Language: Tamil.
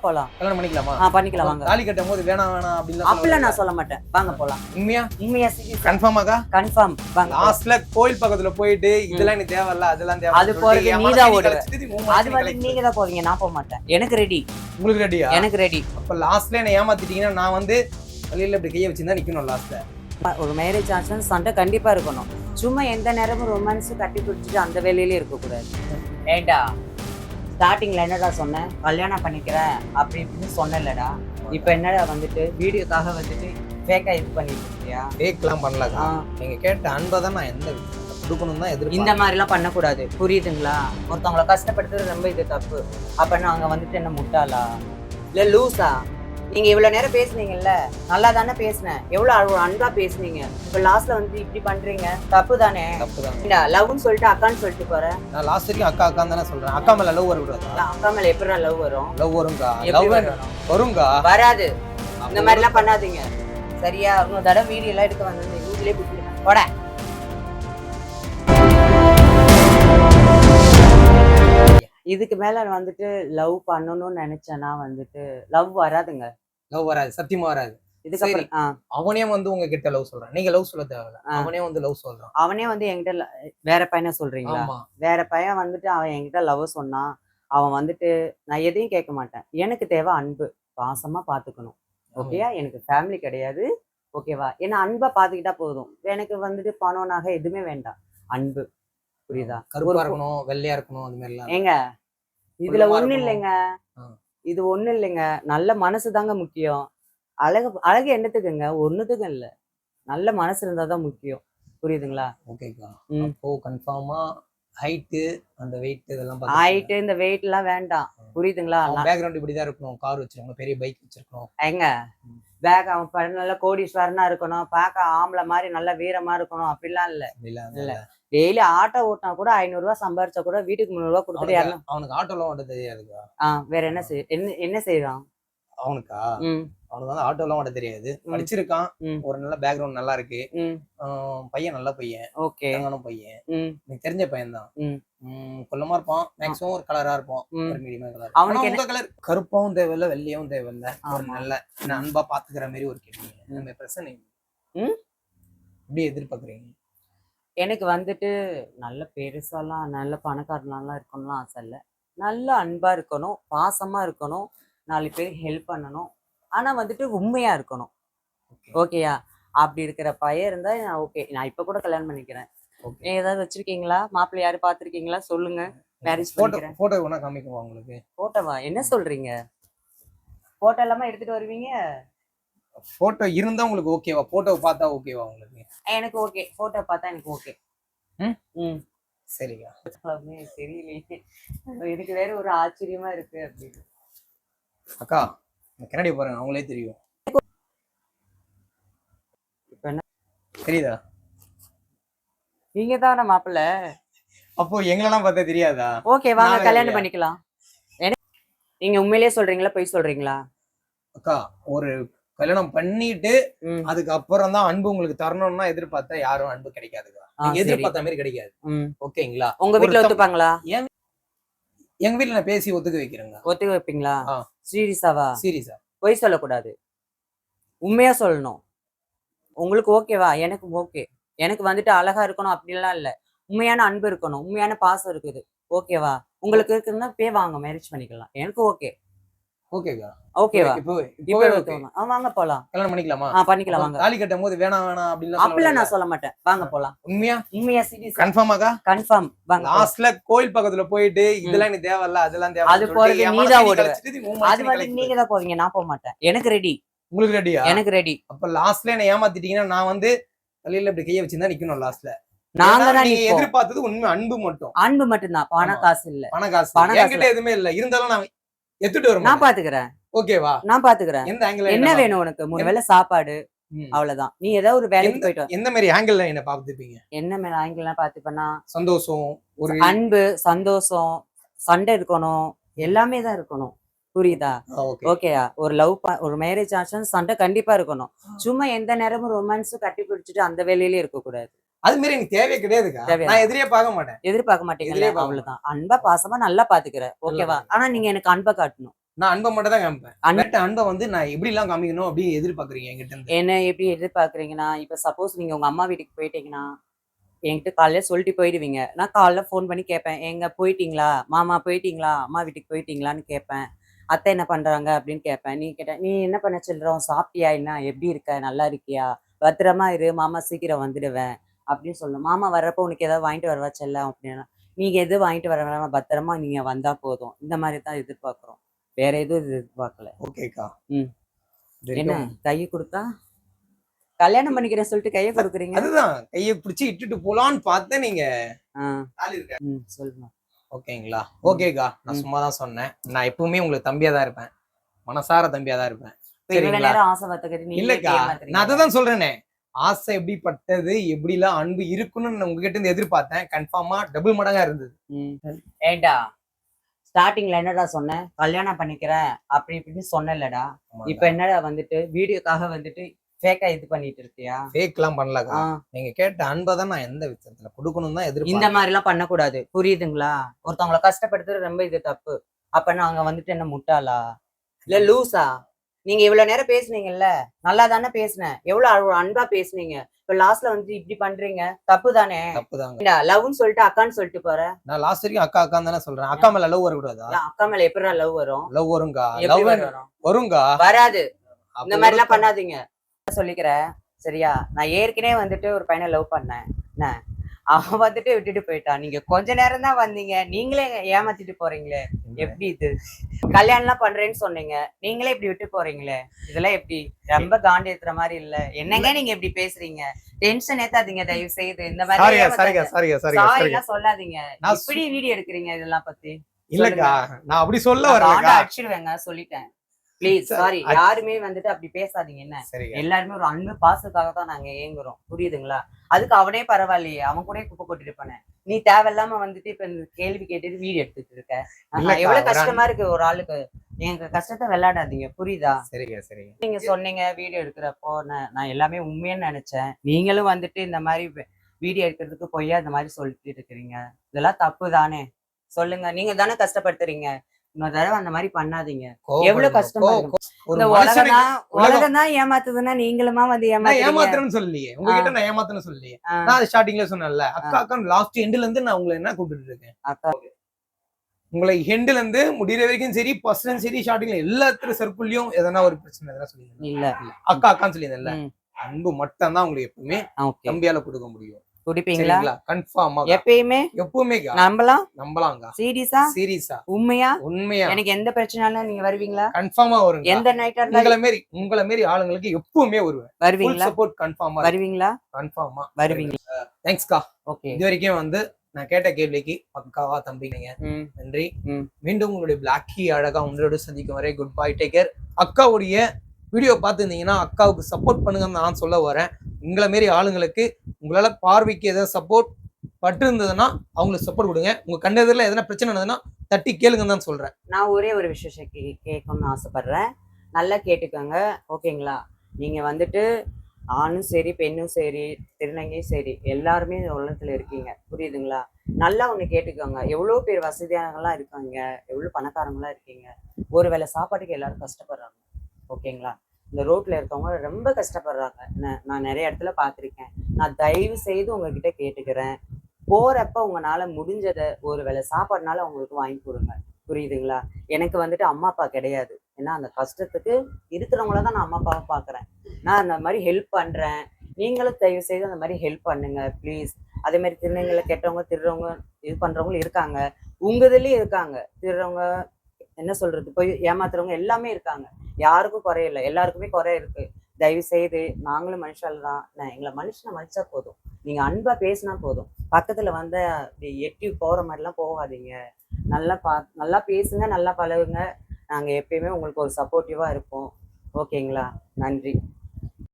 போலாம். கல்யாணம் பண்ணிக்கலாமா? பண்ணிக்கலாம் வாங்க. தாலி கட்டும்போது வேணாம் வேணாம் அப்படிலாம் நான் சொல்ல மாட்டேன். வாங்க போலாம். உண்மையா கன்ஃபார்மாக்கா? கன்ஃபார்ம் வாங்க. லாஸ்ட்ல கோயில் பக்கத்துல போயிட்டு இதெல்லாம் எனக்கு தேவையில்ல அதெல்லாம் தேவை. அது போறது நீதான் ஓடுவ. அது வந்து நீங்க தான் போவீங்க, நான் போக மாட்டேன். எனக்கு ரெடி. உங்களுக்கு ரெடியா? எனக்கு ரெடி. அப்ப லாஸ்ட்ல என்ன ஏமாத்திட்டீங்கன்னா நான் வந்து வழியில இப்படி கையை வச்சுதான் நிக்கணும் லாஸ்ட்ல. ஒரு மேரேஜ் ஆச்சுன்னா சண்டை கண்டிப்பா இருக்கணும். சும்மா எந்த நேரமும் ரொமான்ஸ் கட்டி பிடிச்சிட்டு அந்த வேலையிலே இருக்கக்கூடாது. ஏண்டா ஸ்டார்டிங்ல என்னடா சொன்னேன், கல்யாணம் பண்ணிக்கிறேன் அப்படி இப்படின்னு சொன்னலடா. இப்ப என்னடா வந்துட்டு வீடியோக்காக வந்துட்டு ஃபேக்கா இது பண்ணிட்டு இருக்கியா? ஃபேக்லாம் பண்ணலக்கா. நீங்க கேட்ட அன்பை தான் நான் எந்த கொடுக்கணும் தான் எதிர்பார்க்கிறேன். இந்த மாதிரி எல்லாம் பண்ணக்கூடாது, புரியுதுங்களா? ஒருத்தவங்களை கஷ்டப்படுத்துறது ரொம்ப இது தப்பு. அப்ப நாங்க வந்துட்டு என்ன முட்டாளா இல்ல லூஸா? நீங்க இவ்வளவு நேரம் பேசுனீங்கல்ல, நல்லா தானே பேசினேன், எவ்வளவு அன்பா பேசுனீங்க. இப்ப லாஸ்ட்ல வந்து இப்படி பண்றீங்க, தப்பு தானே? தப்பு தான். லவ்னு சொல்லிட்டு அக்கான்னு சொல்லிட்டு போறேன். நான் லாஸ்ட் வரைக்கும் அக்கா அக்கான்னு தானே சொல்றேன். அக்கா மேல லவ் வரக்கூடாதா? அக்கா மேல எப்படி லவ் வரும்? லவ் வரும்க்கா. எப்படி லவ் வரும்க்கா. வராது. இந்த மாதிரி எல்லாம் பண்ணாதீங்க சரியா? ஒரு தடவை வீடியோ எல்லாம் எடுக்க வந்து வீட்லயே பிடிச்சிருக்கேன் போட. இதுக்கு மேல வந்துட்டு லவ் பண்ணணும்னு நினைச்சேன்னா வந்துட்டு லவ் வராதுங்க. லவ் வராது, சத்தியமா வராது. இதுக்கப்புறம் அவனே வந்து உங்ககிட்ட லவ் சொல்றான், நீங்க லவ் சொல்ல தேவையில்ல. அவனே வந்து லவ் சொல்றான். அவனே வந்து என்கிட்ட வேற பையனை சொல்றீங்களா? வேற பையன் வந்துட்டு அவன் என்கிட்ட லவ் சொன்னான். அவன் வந்துட்டு நான் எதையும் கேட்க மாட்டேன். எனக்கு தேவை அன்பு, பாசமா பாத்துக்கணும். ஓகேயா? எனக்கு ஃபேமிலி கிடையாது. ஓகேவா? ஏன்னா அன்பா பாத்துக்கிட்டா போதும். எனக்கு வந்துட்டு பணம் நகை எதுவுமே வேண்டாம், அன்பு. புரியுதா? கருப்பா இருக்கணும், வெள்ளையா இருக்கணும், அது மாதிரி எல்லாம் ஏங்க இதுல ஒண்ணு இல்லைங்க. இது ஒண்ணு இல்லைங்க. நல்ல மனசு தாங்க முக்கியம். அழகு என்னத்துக்குங்க? ஒண்ணுத்துக்கு இல்ல. நல்ல மனசு இருந்தாதான் முக்கியம். புரியுதுங்களா? ஓகேக்கா. அப்போ கன்ஃபார்மா ஹைட் அந்த வெயிட் இதெல்லாம் ஹைட் இந்த வெயிட் எல்லாம் வேண்டாம். புரியுதுங்களா? பேக்ரவுண்ட் இப்படிதான் இருக்கணும், கார் வச்சிருக்கணும், பெரிய பைக் வச்சிருக்கணும். ஏங்க பேக் அவன் நல்ல கோடீஸ்வரனா இருக்கணும், பார்க்க ஆம்பளை மாதிரி நல்ல வீரமா இருக்கணும் அப்படிலாம் இல்ல. இல்ல டெய்லி ஆட்டோ ஓட்டினா கூட 500 ரூபாய் சம்பாரிச்சா கூட வீட்டுக்கு 300 ரூபாய் கொடுத்துட்டு அவனுக்கு ஆட்டோலாம் ஓட்ட தெரியாதுக்கா. வேற என்ன என்ன செய்யறான் அவனுக்கா? அவனுக்கு வந்து ஆட்டோலாம் ஓட்ட தெரியாது. படிச்சிருக்கான், ஒரு நல்ல பேக்ரவுண்ட் நல்லா இருக்கு, பையன் நல்ல பையன், பையன், எனக்கு தெரிஞ்ச பையன் தான். கொல்லமா இருப்பான், மேக்ஸிமம் ஒரு கலரா இருப்பான், ஒரு மீடியமா கலர். அவனுக்கு எந்த கலர் கருப்பாவும் தேவையில்ல, வெள்ளையாவும் தேவையில்ல, ஒரு நல்ல அன்பா பாத்துக்கிற மாதிரி ஒரு கேள்வி. நம்ம பிரச்சனை எப்படி எதிர்பார்க்குறீங்க? எனக்கு வந்துட்டு நல்ல பெருசாலாம் நல்ல பணக்காரலாம் இருக்கணும்லாம் ஆசை இல்லை. நல்ல அன்பா இருக்கணும், பாசமா இருக்கணும், 4 பேருக்கு ஹெல்ப் பண்ணணும். ஆனா வந்துட்டு உண்மையா இருக்கணும். ஓகேயா? அப்படி இருக்கிற பையன் இருந்தா நான் ஓகே. நான் இப்ப கூட கல்யாணம் பண்ணிக்கிறேன். ஏதாவது வச்சிருக்கீங்களா? மாப்பிள்ளை யாரு பாத்துருக்கீங்களா? சொல்லுங்க, மேரேஜ் பண்ணிக்கிறேன். போட்டோ வேணா காமிக்குவா உங்களுக்கு? போட்டோவா? என்ன சொல்றீங்க? போட்டோ எல்லாமே எடுத்துட்டு வருவீங்க? போட்டோ இருந்தா உங்களுக்கு ஓகேவா? போட்டோவை பார்த்தா ஓகேவா உங்களுக்கு? எனக்கு ஓகே. போட்டோ பார்த்தா எனக்கு ஓகே. சரிங்க. தெரியலையே, எனக்கு வேற ஒரு ஆச்சரியமா இருக்கு அப்படின்னு. அக்கா கண்ணாடி பாருங்க, அவங்களே தெரியும். இப்ப என்ன தெரியுதா? நீங்க தானே மாப்பிள்ள. அப்போ எங்களெல்லாம் பார்த்தா தெரியாதா? ஓகே வாங்க கல்யாணம் பண்ணிக்கலாம். நீங்க உண்மையிலேயே சொல்றீங்களா பொய் சொல்றீங்களா? அக்கா ஒரு கல்யாணம் பண்ணிட்டு அதுக்கப்புறம் தான் அன்பு உங்களுக்கு தரணும்னா எதிர்பார்த்தா யாரும் அன்பு கிடைக்காதுக்கா. நீங்க எதிர்பார்த்த மாதிரி கிடைக்காது. ஓகேங்களா? உங்க வீட்டுல ஒத்துப்பாங்களா? எங்க வீட்டுல நான் பேசி ஒத்துக்க வைக்கிறேங்க. ஒத்துக்க வைப்பீங்களா? சீரியஸாவா? சீரியஸா. பொய் சொல்லக்கூடாது, உண்மையா சொல்லணும். உங்களுக்கு ஓகேவா? எனக்கு ஓகே. எனக்கு வந்துட்டு அழகா இருக்கணும் அப்படின்லாம் இல்ல. உண்மையான அன்பு இருக்கணும், உண்மையான பாசம் இருக்குது. ஓகேவா? உங்களுக்கு இருக்குன்னா பே வாங்க, மேரேஜ் பண்ணிக்கலாம். எனக்கு ஓகே. ஓகேக்கா. ஓகேவா? வாங்க போலாம். கல்யாணம் பண்ணிக்கலாமா? பண்ணிக்கலாம் வாங்க. தாலி கட்டும்போது வேணாம் வேணாம் அப்படிலாம் நான் சொல்ல மாட்டேன். வாங்க போலாம். உண்மையா சீரியஸ் கன்ஃபார்மாக்கா? கன்ஃபார்ம் வாங்க. லாஸ்ட்ல கோயில் பக்கத்துல போயிட்டு இதெல்லாம் எனக்கு தேவையில்ல அதெல்லாம் தேவை. அது போறது நீதான் ஓடுவ. அது வந்து நீங்க தான் போவீங்க, நான் போக மாட்டேன். எனக்கு ரெடி. உங்களுக்கு ரெடியா? எனக்கு ரெடி. அப்ப லாஸ்ட்ல என்ன ஏமாத்திட்டீங்கன்னா நான் வந்து தலையில இப்படி கையை வச்சுதான் நிக்கணும் லாஸ்ட்ல. நாங்க தான் எதிர்பார்த்தது உண்மை அன்பு மட்டும். அன்பு மட்டும்தான், பண காசு இல்ல. பண காசு என்கிட்ட எதுவுமே இல்ல. இருந்தாலும் நான் எடுத்துட்டு வரேன். நான் பாத்துக்கிறேன். ஓகேவா? நான் பாத்துக்கிறேன். எந்த ஆங்கிள் என்ன வேணும் உனக்கு? 3 வேளை சாப்பாடு, அவ்வளவுதான். நீ ஏதாவது ஒரு வேலைக்கு போயிட்டு எந்த மாதிரி ஆங்கிள் என்ன பாத்துப்பீங்க? என்ன மாதிரி ஆங்கிள் பாத்துப்பேன்னா சந்தோஷம், ஒரு அன்பு, சந்தோஷம், சண்டை இருக்கணும், எல்லாமே தான் இருக்கணும். புரியுதா? ஓகேயா? ஒரு மேரேஜ் ஆச்சுன்னா சண்டை கண்டிப்பா இருக்கணும். சும்மா எந்த நேரமும் ரொமான்ஸ் கட்டி பிடிச்சிட்டு அந்த வேலையிலே இருக்க கூடாது. அது மாதிரி எனக்கு தேவையே கிடையாதுக்கா. நான் எதிர்பார்க்க மாட்டேன். எதிர்பார்க்க மாட்டீங்களா? அவ்வளவுதான். அன்பா பாசமா நல்லா பாத்துக்கிறேன். ஓகேவா? ஆனா நீங்க எனக்கு அன்பை காட்டணும். நான் அன்பை மட்டும் தான் காமிப்பேன். அன்பை வந்து நான் எப்படி எல்லாம் காமிக்கணும் அப்படின்னு எதிர்பார்க்கறீங்க என்கிட்ட இருந்து? என்ன எப்படி எதிர்பார்க்குறீங்கன்னா, இப்ப சப்போஸ் நீங்க உங்க அம்மா வீட்டுக்கு போயிட்டீங்கன்னா, என்கிட்ட காலையில சொல்லிட்டு போயிடுவீங்க. நான் காலைல ஃபோன் பண்ணி கேட்பேன். "ஏங்க போயிட்டீங்களா? மாமா போயிட்டீங்களா? அம்மா வீட்டுக்கு போயிட்டீங்களான்னு?" கேட்பேன். "அத்தை என்ன பண்றாங்க?" அப்படின்னு கேட்பேன். நீ கேட்ட, "நீ என்ன பண்ண செல்றோம்? சாப்பிட்டியா என்ன? எப்படி இருக்க? நல்லா இருக்கியா? பத்திரமா இரு. மாமா சீக்கிரம் வந்துடுவேன்." அப்படின்னு சொல்லணும். "மாமா வர்றப்போ உனக்கு ஏதாவது வாங்கிட்டு வரவா செல்லம்?" அப்படின்னா, "நீங்க எதுவும் வாங்கிட்டு வர வேணாம். பத்திரமா நீங்க வந்தா போதும்." இந்த மாரி தான் எதிர்பார்க்குறோம். வேற எதுவும் எதிர்பார்க்கல. ஓகேக்கா. ம். இது என்ன வரைக்கும் கை குடுத்தா? கல்யாணம் பண்ணிக்கிறேன்னு சொல்லிட்டு கைய குடுக்குறீங்க? அதுதான் கையை பிடிச்சி இட்டுட்டு போலான்னு பார்த்தேன். நீங்க ஆ. சொல்லுங்க. ஓகேங்களா? ஓகேக்கா. நான் சும்மா தான் சொன்னேன். நான் எப்பவுமே உங்களுக்கு தம்பியா தான் இருப்பேன். மனசார தம்பியா தான் இருப்பேன். இப்ப இவ்வளவு சரிங்களா? நேரம் ஆசை வார்த்தைக்கு நீங்களே இல்லக்கா, நான் ஏமாத்துறீங்க. அததான் சொல்றேனே. ஆசை எப்படிப்பட்டது, எப்படிலாம் அன்பு இருக்குன்னு நான் உங்ககிட்ட இருந்து எதிர்பார்த்தேன். கன்ஃபார்மா டபுள் மடங்கா இருந்தது. ஏண்டா ஸ்டார்டிங்ல என்னடா சொன்னேன்? கல்யாணம் பண்ணிக்கிறேன் அப்படி இப்படின்னு சொன்னேன்லடா. இப்ப என்னடா வந்துட்டு வீடியோக்காக வந்துட்டு ஃபேக்கா இது பண்ணிட்டு இருக்கியா? ஃபேக்லாம் பண்ணலக்கா. ஆ. நீங்க கேட்ட அன்பை தான் நான் எந்த விதத்துல கொடுக்கணும்னு தான் இந்த எதிர்பார்த்தேன். மாதிரி எல்லாம் பண்ணக்கூடாது. புரியுதுங்களா? ஒருத்தவங்கள கஷ்டப்படுத்துறது ரொம்ப இது தப்பு. அப்ப நாங்க வந்துட்டு என்ன முட்டாளா? இல்ல லூசா? நீங்க இவ்வளவு நேரம் பேசுனீங்கல்ல, நல்லா தானே பேசுனேன். எவ்வளவு அன்பா பேசுனீங்க. இப்ப லாஸ்ட்ல வந்து இப்படி பண்றீங்க. தப்பு தானே? தப்புதாங்க. லவ்னு சொல்லிட்டு அக்கான்னு சொல்லிட்டு போற. நான் லாஸ்ட் வரைக்கும் அக்கா அக்கான்னு தானே சொல்றேன். அக்கா மேல லவ் வரக்கூடாதா? ஏன் அக்கா மேல எப்படிடா லவ் வரும்? லவ் வருங்கா. எப்படி லவ் வரும்? வருங்கா. வராது. இந்த அப்ப மாதிரி எல்லாம் பண்ணாதீங்க. சொல்லிக்கிறேன் சரியா? நான் ஏற்கனவே வந்துட்டு ஒரு பையனை லவ் பண்ணேன். என்ன? அவன் வந்துட்டு விட்டுட்டு போயிட்டான். நீங்க கொஞ்ச நேரம் தான் வந்தீங்க. நீங்களே ஏமாத்திட்டு போறீங்களே. எப்படி இது? கல்யாணம் எல்லாம் பண்றேன்னு சொன்னீங்க. நீங்களே இப்படி விட்டு போறீங்களே. இதெல்லாம் எப்படி? ரொம்ப காண்டி ஏத்துற மாதிரி இல்ல. என்னங்க நீங்க இப்படி பேசுறீங்க? டென்ஷன் ஏத்தாதீங்க தயவு செய்து. இந்த மாதிரி சாரி எல்லாம் சொல்லாதீங்க. இப்படி வீடியோ எடுக்கிறீங்க இதெல்லாம் பத்தி? இல்லக்கா, நான் அப்படி சொல்ல வரலக்கா. அடிச்சிடுவேங்க சொல்லிட்டேன். Please sorry. யாருமே வந்துட்டு அப்படி பேசாதீங்க. என்ன எல்லாருமே ஒரு அன்பு பாசத்துக்காக தான் நாங்க ஏங்குறோம். புரியுதுங்களா? அதுக்கு அவனே பரவாயில்லையே, அவன் கூட குப்பை கொட்டிட்டு போனேன். நீ தேவையில்லாம வந்துட்டு இப்ப இந்த கேள்வி கேட்டுட்டு வீடியோ எடுத்துட்டு இருக்க. எவ்வளவு கஷ்டமா இருக்கு ஒரு ஆளுக்கு. எங்க கஷ்டத்தை விளையாடாதீங்க. புரியுதா? சரிங்க. நீங்க சொன்னீங்க வீடியோ எடுக்கிறப்போ நான் எல்லாமே உண்மைன்னு நினைச்சேன். நீங்களும் வந்துட்டு இந்த மாதிரி வீடியோ எடுக்கிறதுக்கு பொய்யா இந்த மாதிரி சொல்லிட்டு இருக்கிறீங்க. இதெல்லாம் தப்பு தானே? சொல்லுங்க. நீங்க தானே கஷ்டப்படுத்துறீங்க. இன்னொரு தடவை அந்த மாதிரி பண்ணாதீங்க. எவ்வளவு கஷ்டமா இருக்கும். இந்த உலகம் தான் ஏமாத்துதுன்னா நீங்களுமா வந்து ஏமாத்துறேன்னு சொல்லலையே. உங்ககிட்ட நான் ஏமாத்துறேன்னு சொல்லலையே. நான் அது ஸ்டார்டிங்ல சொன்னேன்ல. அக்கா லாஸ்ட் எண்ட்ல இருந்து நான் உங்களை என்ன கூப்பிட்டு இருக்கேன்? அக்கா உங்களை ஹெண்ட்ல இருந்து முடிகிற வரைக்கும் சரி, பர்சனும் சரி, ஸ்டார்டிங்ல எல்லாத்துக்கும் சர்க்குள்லயும் எதனா ஒரு பிரச்சனை எதனா சொல்லியிருந்தேன். இல்ல அக்கான்னு சொல்லியிருந்தேன்ல. அன்பு மட்டும் தான் உங்களுக்கு எப்பவுமே தம்பியால கொடுக்க முடியும். குடிப்பீங்களா? கன்ஃபார்மா. எப்பவுமே நம்பலாம்ங்க. சீரியஸா உண்மையா எனக்கு எந்த பிரச்சனைனாலும் நீங்க வருவீங்களா? கன்ஃபார்மா வருங்க. எந்த நைட்டா உங்களை மாரி ஆளுங்களுக்கு எப்பவுமே வருவேன். வருவீங்களா? சப்போர்ட் கன்ஃபார்மா. வருவீங்களா? கன்ஃபார்மா வருவீங்களா? தேங்க்ஸ்க்கா. ஓகே. இது வரைக்கும் வந்து நான் கேட்ட கேள்விக்கு பக்காவா தம்பிங்க. நன்றி. மீண்டும் உங்களுடைய பிளாக்கி அழகா உங்களோட சந்திக்கும் வரை குட் பை, டேக் கேர். அக்காவுடைய வீடியோ பார்த்துருந்தீங்கன்னா அக்காவுக்கு சப்போர்ட் பண்ணுங்கன்னு நான் சொல்ல வரேன். உங்களை மாரி ஆளுங்களுக்கு உங்களால பார்வைக்கு ஏதாவது சப்போர்ட் பட்டு இருந்ததுன்னா அவங்களுக்கு சப்போர்ட் கொடுங்க. உங்க கண்ணெதிரில் எதனா பிரச்சனை இருந்ததுன்னா தட்டி கேளுங்கன்னு தான் சொல்றேன். நான் ஒரே ஒரு விஷயம் கேட்கணும்னு ஆசைப்படுறேன். நல்லா கேட்டுக்கோங்க. ஓகேங்களா? நீங்க வந்துட்டு ஆணும் சரி, பெண்ணும் சரி, திருநங்கையும் சரி, எல்லாருமே இந்த உலகத்துல இருக்கீங்க. புரியுதுங்களா? நல்லா ஒண்ணு கேட்டுக்கோங்க. எவ்வளவு பேர் வசதியானவங்களாம் இருக்காங்க, எவ்வளவு பணக்காரங்களா இருக்கீங்க. ஒருவேளை சாப்பாட்டுக்கு எல்லாரும் கஷ்டப்படுறாங்க. ஓகேங்களா? இந்த ரோட்ல இருக்கவங்க ரொம்ப கஷ்டப்படுறாங்க. நான் நிறைய இடத்துல பார்த்துருக்கேன். நான் தயவு செய்து உங்ககிட்ட கேட்டுக்கிறேன். போறப்ப உங்களால முடிஞ்சதை ஒருவேளை சாப்பாடுனால அவங்களுக்கு வாங்கி கொடுங்க. புரியுதுங்களா? எனக்கு வந்துட்டு அம்மா அப்பா கிடையாது. ஏன்னா அந்த கஷ்டத்துக்கு இருக்கிறவங்கள தான் நான் அம்மா அப்பாவை பார்க்குறேன். நான் அந்த மாதிரி ஹெல்ப் பண்றேன். நீங்களும் தயவு செய்து அந்த மாதிரி ஹெல்ப் பண்ணுங்க ப்ளீஸ். அதே மாதிரி திருநங்கைகளை கெட்டவங்க திருறவங்க இது பண்றவங்களும் இருக்காங்க. உங்க இதுலயும் இருக்காங்க. திருறவங்க என்ன சொல்றது, போய் ஏமாத்துறவங்க எல்லாமே இருக்காங்க. யாருக்கும் குறையில்லை. எல்லாருக்குமே குறை இருக்கு. தயவு செய்து நாங்களும் மனுஷால் தான். எங்களை மனுஷனை மதிச்சா போதும். நீங்க அன்பா பேசினா போதும். பக்கத்துல வந்து எட்டி போற மாதிரிலாம் போகாதீங்க. நல்லா பேசுங்க, நல்லா பழகுங்க. நாங்க எப்பயுமே உங்களுக்கு ஒரு சப்போர்ட்டிவா இருப்போம். ஓகேங்களா? நன்றி.